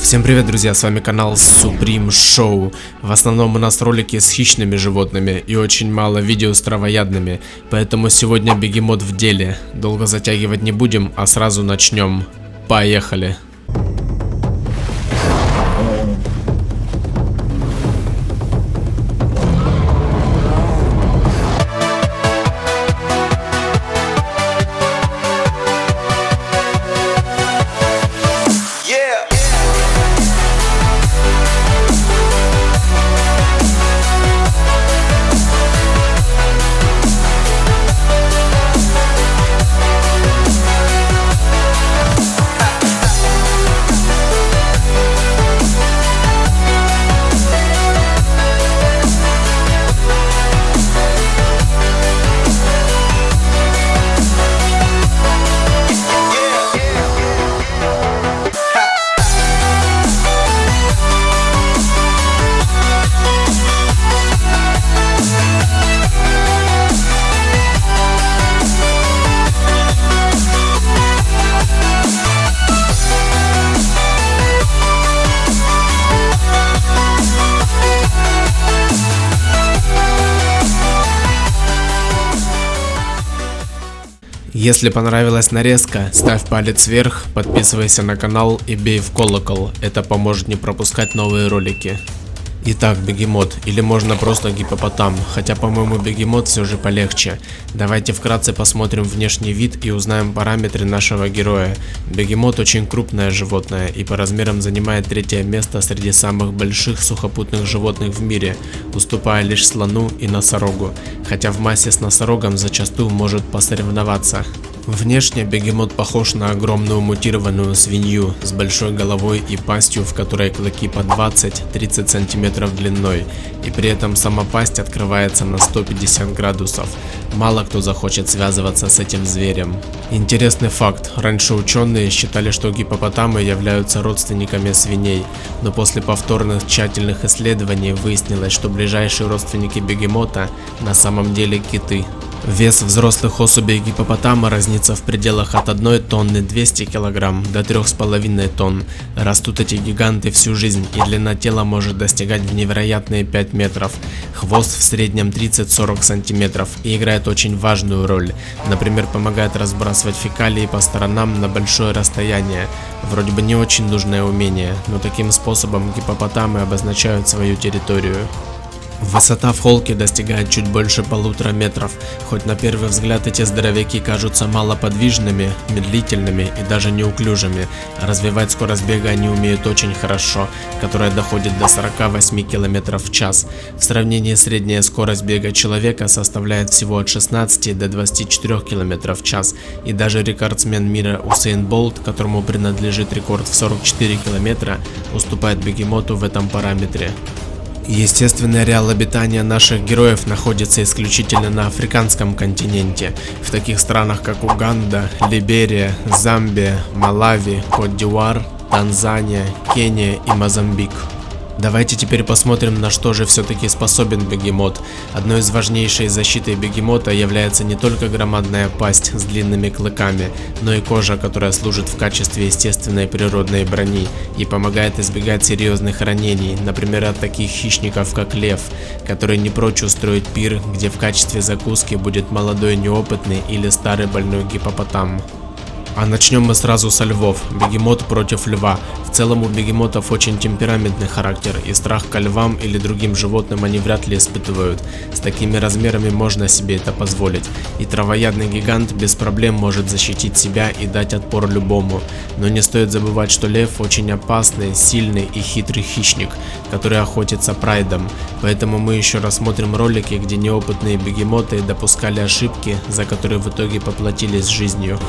Всем привет, друзья, с вами канал Supreme Show. В основном у нас ролики с хищными животными и очень мало видео с травоядными, поэтому сегодня бегемот в деле. Долго затягивать не будем, а сразу начнем. Поехали! Если понравилась нарезка, ставь палец вверх, подписывайся на канал и бей в колокол, это поможет не пропускать новые ролики. Итак, бегемот, или можно просто гиппопотам, хотя по-моему бегемот все же полегче. Давайте вкратце посмотрим внешний вид и узнаем параметры нашего героя. Бегемот очень крупное животное и по размерам занимает третье место среди самых больших сухопутных животных в мире, уступая лишь слону и носорогу, хотя в массе с носорогом зачастую может посоревноваться. Внешне бегемот похож на огромную мутированную свинью с большой головой и пастью, в которой клыки по 20-30 см длиной, и при этом сама пасть открывается на 150 градусов. Мало кто захочет связываться с этим зверем. Интересный факт: раньше ученые считали, что гиппопотамы являются родственниками свиней, но после повторных тщательных исследований выяснилось, что ближайшие родственники бегемота на самом деле киты. Вес взрослых особей гиппопотама разнится в пределах от 1 тонны 200 кг до 3,5 тонн. Растут эти гиганты всю жизнь, и длина тела может достигать в невероятные 5 метров. Хвост в среднем 30-40 см и играет очень важную роль. Например, помогает разбрасывать фекалии по сторонам на большое расстояние. Вроде бы не очень нужное умение, но таким способом гиппопотамы обозначают свою территорию. Высота в холке достигает чуть больше 1,5 метров, хоть на первый взгляд эти здоровяки кажутся малоподвижными, медлительными и даже неуклюжими. Развивать скорость бега они умеют очень хорошо, которая доходит до 48 км в час. В сравнении средняя скорость бега человека составляет всего от 16 до 24 км в час, и даже рекордсмен мира Усейн Болт, которому принадлежит рекорд в 44 км, уступает бегемоту в этом параметре. Естественный ареал обитания наших героев находится исключительно на африканском континенте, в таких странах как Уганда, Либерия, Замбия, Малави, Кот-д'Ивуар, Танзания, Кения и Мозамбик. Давайте теперь посмотрим, на что же все-таки способен бегемот. Одной из важнейших защиты бегемота является не только громадная пасть с длинными клыками, но и кожа, которая служит в качестве естественной природной брони и помогает избегать серьезных ранений, например, от таких хищников, как лев, который не прочь устроить пир, где в качестве закуски будет молодой неопытный или старый больной гиппопотам. А начнем мы сразу со львов. Бегемот против льва. В целом у бегемотов очень темпераментный характер, и страх ко львам или другим животным они вряд ли испытывают. С такими размерами можно себе это позволить. И травоядный гигант без проблем может защитить себя и дать отпор любому. Но не стоит забывать, что лев очень опасный, сильный и хитрый хищник, который охотится прайдом. Поэтому мы еще рассмотрим ролики, где неопытные бегемоты допускали ошибки, за которые в итоге поплатились жизнью.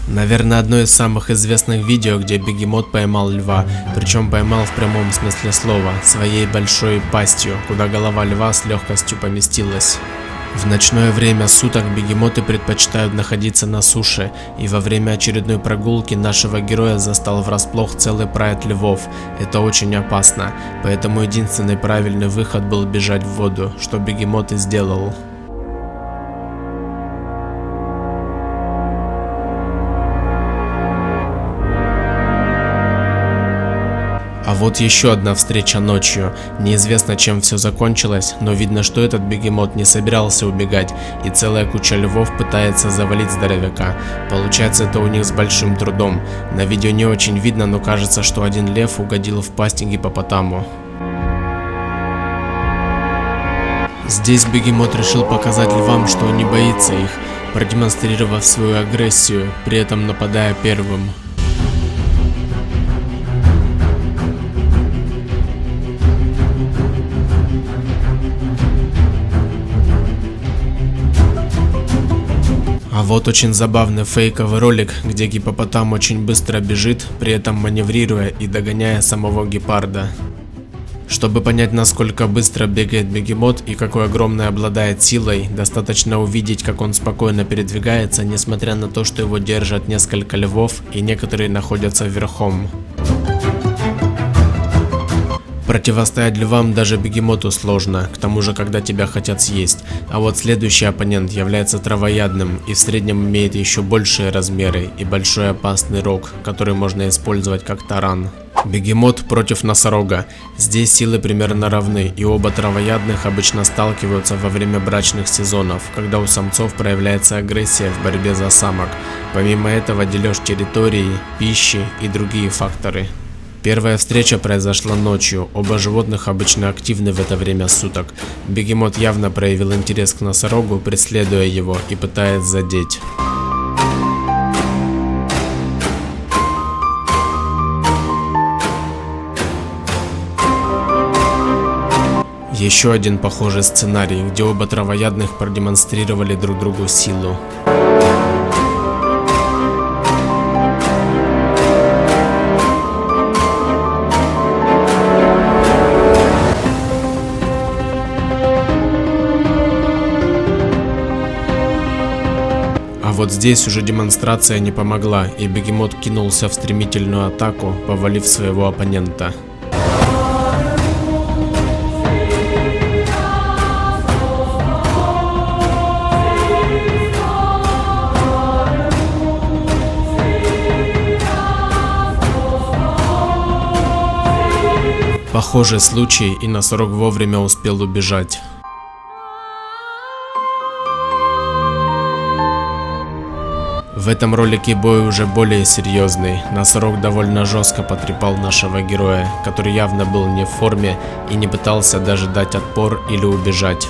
Наверное, одно из самых известных видео, где бегемот поймал льва, причем поймал в прямом смысле слова, своей большой пастью, куда голова льва с легкостью поместилась. В ночное время суток бегемоты предпочитают находиться на суше, и во время очередной прогулки нашего героя застал врасплох целый прайд львов. Это очень опасно, поэтому единственный правильный выход был бежать в воду, что бегемот и сделал. А вот еще одна встреча ночью. Неизвестно, чем все закончилось, но видно, что этот бегемот не собирался убегать, и целая куча львов пытается завалить здоровяка. Получается это у них с большим трудом. На видео не очень видно, но кажется, что один лев угодил в пасть гипопотаму. Здесь бегемот решил показать львам, что он не боится их, продемонстрировав свою агрессию, при этом нападая первым. А вот очень забавный фейковый ролик, где гипопотам очень быстро бежит, при этом маневрируя и догоняя самого гепарда. Чтобы понять, насколько быстро бегает бегемот и какой огромной обладает силой, достаточно увидеть, как он спокойно передвигается, несмотря на то, что его держат несколько львов и некоторые находятся верхом. Противостоять львам даже бегемоту сложно, к тому же, когда тебя хотят съесть. А вот следующий оппонент является травоядным и в среднем имеет еще большие размеры и большой опасный рог, который можно использовать как таран. Бегемот против носорога. Здесь силы примерно равны, и оба травоядных обычно сталкиваются во время брачных сезонов, когда у самцов проявляется агрессия в борьбе за самок. Помимо этого дележ территории, пищи и другие факторы. Первая встреча произошла ночью, оба животных обычно активны в это время суток. Бегемот явно проявил интерес к носорогу, преследуя его и пытаясь задеть. Еще один похожий сценарий, где оба травоядных продемонстрировали друг другу силу. А вот здесь уже демонстрация не помогла, и бегемот кинулся в стремительную атаку, повалив своего оппонента. Похожий случай, и носорог вовремя успел убежать. В этом ролике бой уже более серьезный. Носорог довольно жестко потрепал нашего героя, который явно был не в форме и не пытался даже дать отпор или убежать.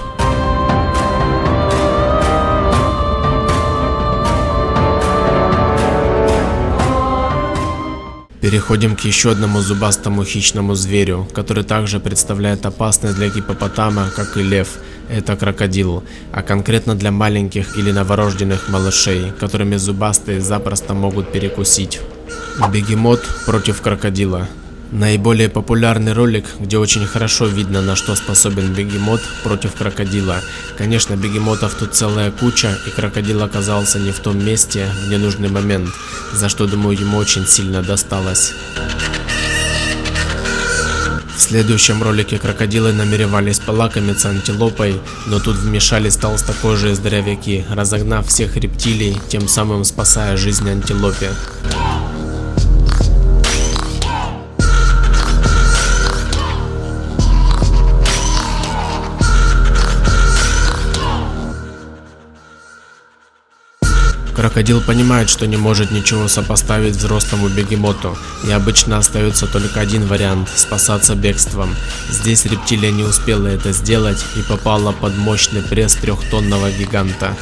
Переходим к еще одному зубастому хищному зверю, который также представляет опасность для гипопотама, как и лев. Это крокодил, а конкретно для маленьких или новорожденных малышей, которыми зубастые запросто могут перекусить. Бегемот против крокодила. Наиболее популярный ролик, где очень хорошо видно, на что способен бегемот против крокодила. Конечно, бегемотов тут целая куча, и крокодил оказался не в том месте в ненужный момент, за что, думаю, ему очень сильно досталось. В следующем ролике крокодилы намеревались полакомиться антилопой, но тут вмешались толстокожие здоровяки, разогнав всех рептилий, тем самым спасая жизнь антилопе. Крокодил понимает, что не может ничего сопоставить взрослому бегемоту, и обычно остается только один вариант – спасаться бегством. Здесь рептилия не успела это сделать и попала под мощный пресс трехтонного гиганта.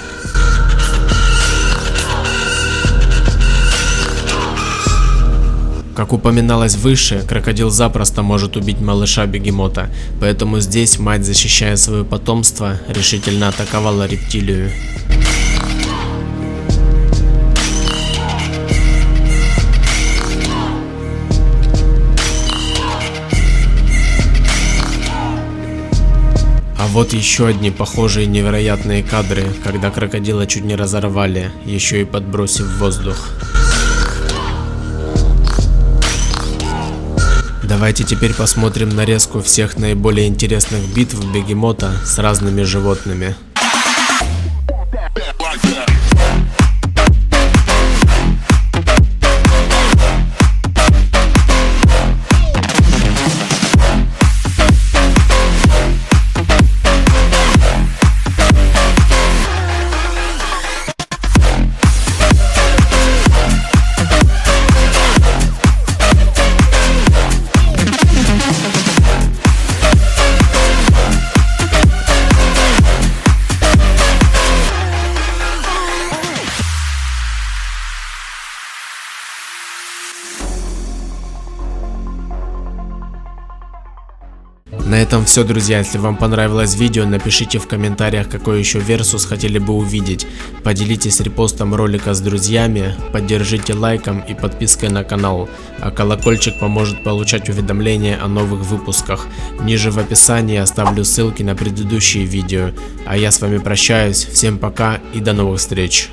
Как упоминалось выше, крокодил запросто может убить малыша бегемота, поэтому здесь мать, защищая свое потомство, решительно атаковала рептилию. А вот еще одни похожие невероятные кадры, когда крокодила чуть не разорвали, еще и подбросив в воздух. Давайте теперь посмотрим нарезку всех наиболее интересных битв бегемота с разными животными. этом все, друзья. Если вам понравилось видео, напишите в комментариях, какой еще Versus хотели бы увидеть. Поделитесь репостом ролика с друзьями, поддержите лайком и подпиской на канал. А колокольчик поможет получать уведомления о новых выпусках. Ниже в описании оставлю ссылки на предыдущие видео. А я с вами прощаюсь. Всем пока и до новых встреч.